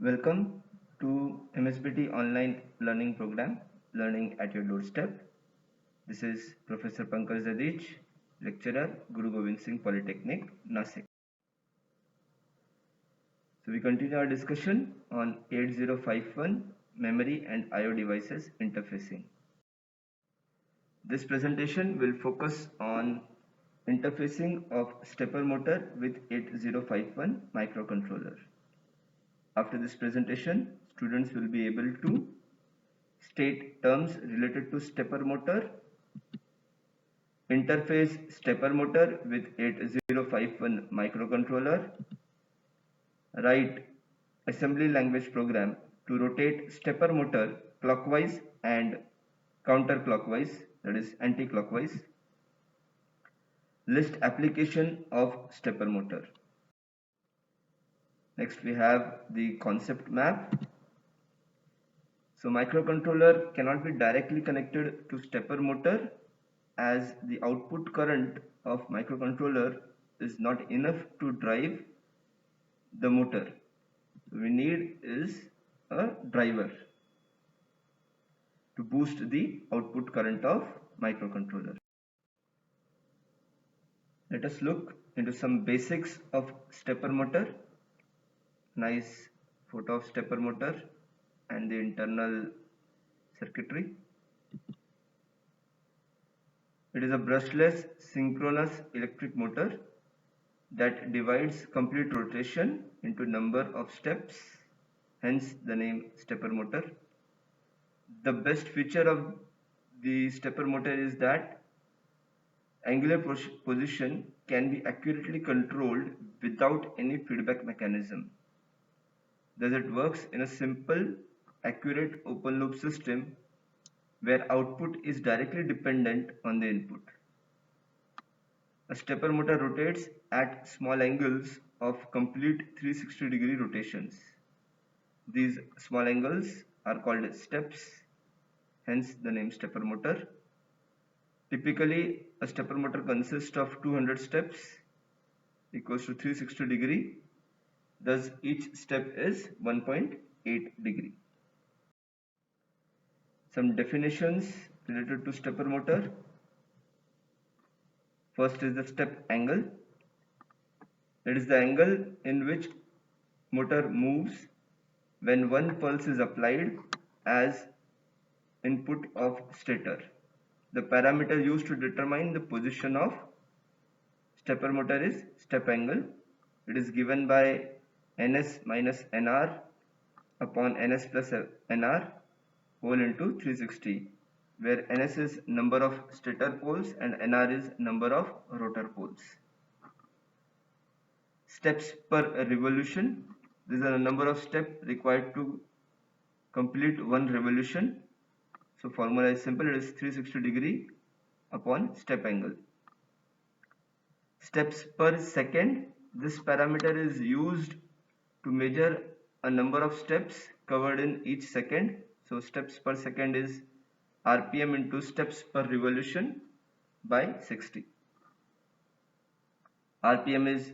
Welcome to MSBT online learning program, Learning at Your Doorstep. This is Professor Pankaj Zadij, lecturer, Guru Gobind Singh Polytechnic, Nasik. So we continue our discussion on 8051 memory and IO devices interfacing. This presentation will focus on interfacing of stepper motor with 8051 microcontroller. After this presentation, students will be able to state terms related to stepper motor, interface stepper motor with 8051 microcontroller, write assembly language program to rotate stepper motor clockwise and counterclockwise, that is anti-clockwise, list application of stepper motor. Next we have the concept map. So microcontroller cannot be directly connected to stepper motor as the output current of microcontroller is not enough to drive the motor. So we need is a driver to boost the output current of microcontroller. Let us look into some basics of stepper motor. Nice photo of stepper motor and the internal circuitry. It is a brushless synchronous electric motor that divides complete rotation into number of steps, hence the name stepper motor. The best feature of the stepper motor is that angular position can be accurately controlled without any feedback mechanism. Thus it works in a simple, accurate open loop system where output is directly dependent on the input. A stepper motor rotates at small angles of complete 360-degree rotations. These small angles are called steps, hence the name stepper motor. Typically, a stepper motor consists of 200 steps equals to 360 degree. Thus, each step is 1.8 degree. Some definitions related to stepper motor. First is the step angle. It is the angle in which motor moves when one pulse is applied as input of stator. The parameter used to determine the position of stepper motor is step angle. It is given by ns minus nr upon ns plus nr whole into 360, where ns is number of stator poles and nr is number of rotor poles. Steps per revolution. These are the number of steps required to complete one revolution. So formula is simple, it is 360 degree upon step angle. Steps per second. This parameter is used to measure a number of steps covered in each second. So steps per second is RPM into steps per revolution by 60. RPM is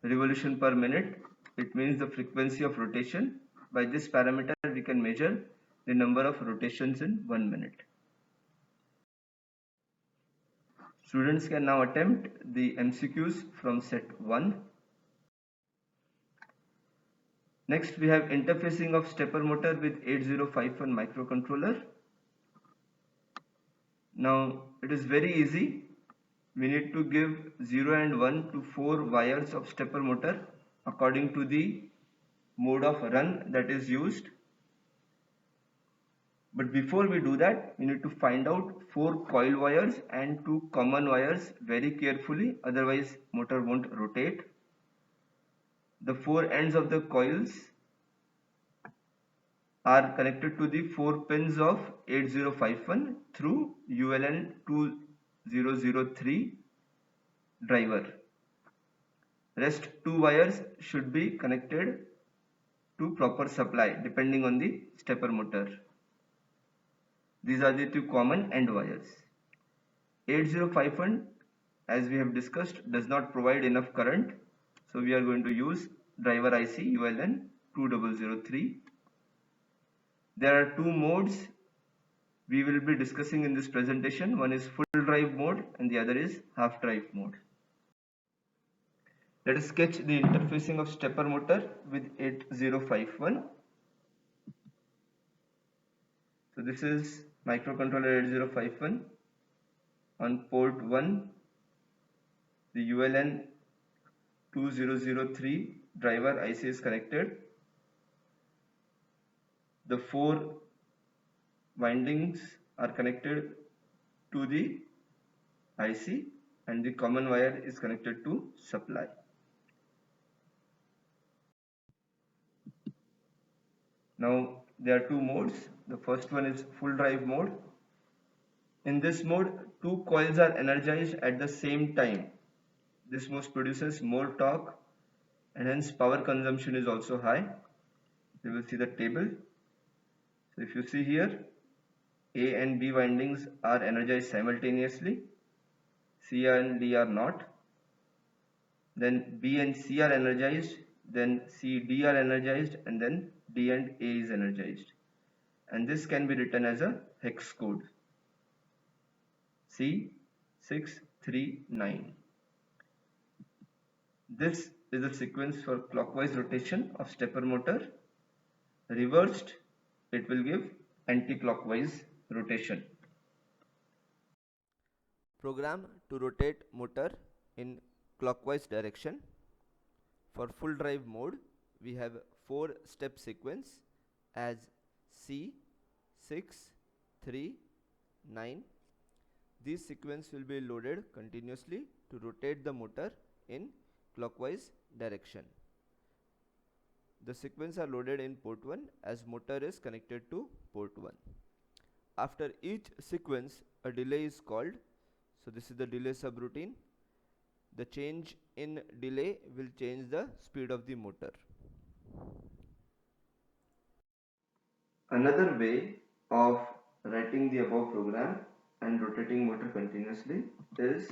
revolution per minute. It means the frequency of rotation. By this parameter we can measure the number of rotations in 1 minute. Students can now attempt the MCQs from set 1. Next we have interfacing of stepper motor with 8051 microcontroller. Now it is very easy. We need to give 0 and 1 to 4 wires of stepper motor according to the mode of run that is used. But before we do that, we need to find out 4 coil wires and 2 common wires very carefully, otherwise motor won't rotate. The 4 ends of the coils are connected to the 4 pins of 8051 through ULN 2003 driver. Rest 2 wires should be connected to proper supply depending on the stepper motor. These are the 2 common end wires. 8051, as we have discussed, does not provide enough current, so we are going to use driver IC ULN 2003. There are two modes we will be discussing in this presentation. One is full drive mode and the other is half drive mode. Let us sketch the interfacing of stepper motor with 8051. So this is microcontroller 8051. On port 1, the ULN 2003 driver IC is connected. The 4 windings are connected to the IC and the common wire is connected to supply. Now there are two modes. The first one is full drive mode. In this mode, two coils are energized at the same time. This mode produces more torque and hence power consumption is also high. You will see the table. So if you see here, A and B windings are energized simultaneously. C and D are not. Then B and C are energized. Then C, D are energized, and then D and A is energized. And this can be written as a hex code. C639. This is the sequence for clockwise rotation of stepper motor. Reversed, it will give anti-clockwise rotation. Program to rotate motor in clockwise direction. For full drive mode, we have 4-step sequence as C639. This sequence will be loaded continuously to rotate the motor in clockwise direction. The sequence are loaded in port 1 as motor is connected to port 1. After each sequence, a delay is called. So this is the delay subroutine. The change in delay will change the speed of the motor. Another way of writing the above program and rotating motor continuously is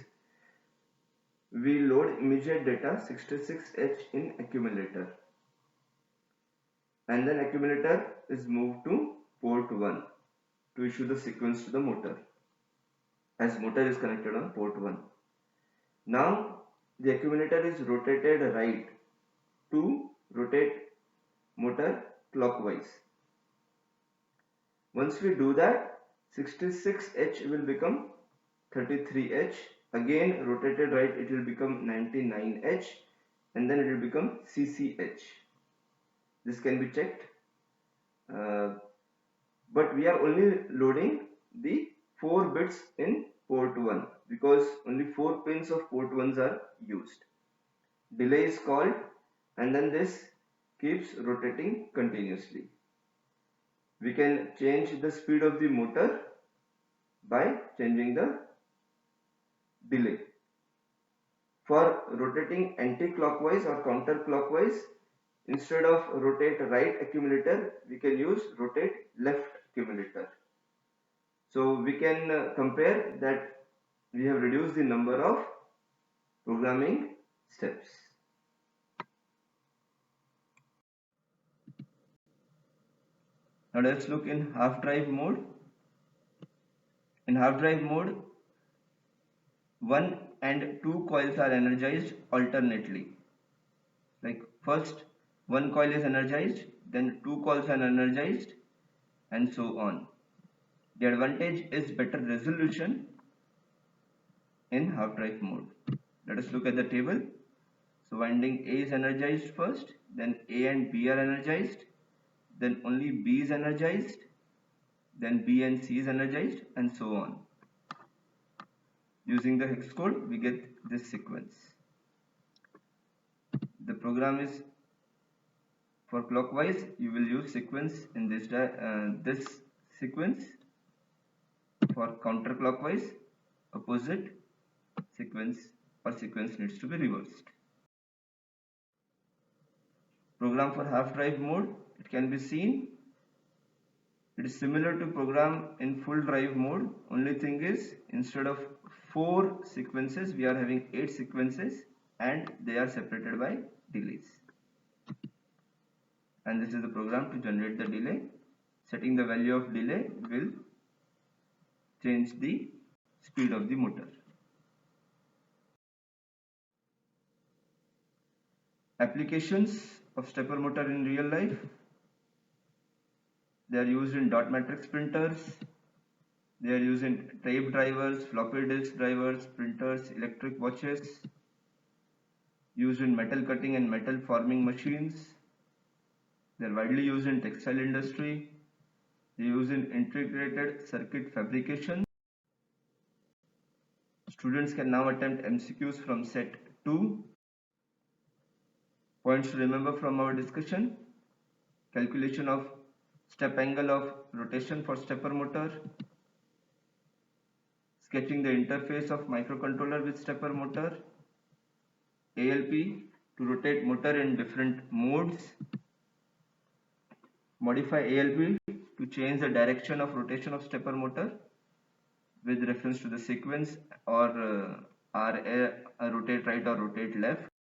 we load immediate data 66H in accumulator, and then accumulator is moved to port 1 to issue the sequence to the motor as motor is connected on port 1. Now the accumulator is rotated right to rotate motor clockwise. Once we do that, 66H will become 33H. Again rotated right, it will become 99H, and then it will become CCH. This can be checked, but we are only loading the 4 bits in port 1 because only 4 pins of port 1s are used. Delay is called, and then this keeps rotating continuously. We can change the speed of the motor by changing the delay. For rotating anti-clockwise or counterclockwise, instead of rotate right accumulator, we can use rotate left accumulator. So we can compare that we have reduced the number of programming steps. Now let's look in half drive mode. In half drive mode, 1 and 2 coils are energized alternately. Like first 1 coil is energized, then 2 coils are energized, and so on. The advantage is better resolution in half drive mode. Let us look at the table. So winding A is energized first, then A and B are energized, then only B is energized, then B and C is energized, and so on. Using the hex code, we get this sequence. The program is for clockwise. You will use sequence in this sequence. For counterclockwise, opposite sequence or sequence needs to be reversed. Program for half drive mode, it can be seen. It is similar to program in full drive mode. Only thing is, instead of 4 sequences, we are having 8 sequences, and they are separated by delays. and this is the program to generate the delay. Setting the value of delay will change the speed of the motor. Applications of stepper motor in real life. They are used in dot matrix printers. They are used in tape drivers, floppy disk drivers, printers, electric watches. Used in metal cutting and metal forming machines. They are widely used in textile industry. They are used in integrated circuit fabrication. Students can now attempt MCQs from set 2. Points to remember from our discussion: calculation of step angle of rotation for stepper motor, sketching the interface of microcontroller with stepper motor, ALP to rotate motor in different modes, modify ALP to change the direction of rotation of stepper motor with reference to the sequence or rotate right or rotate left.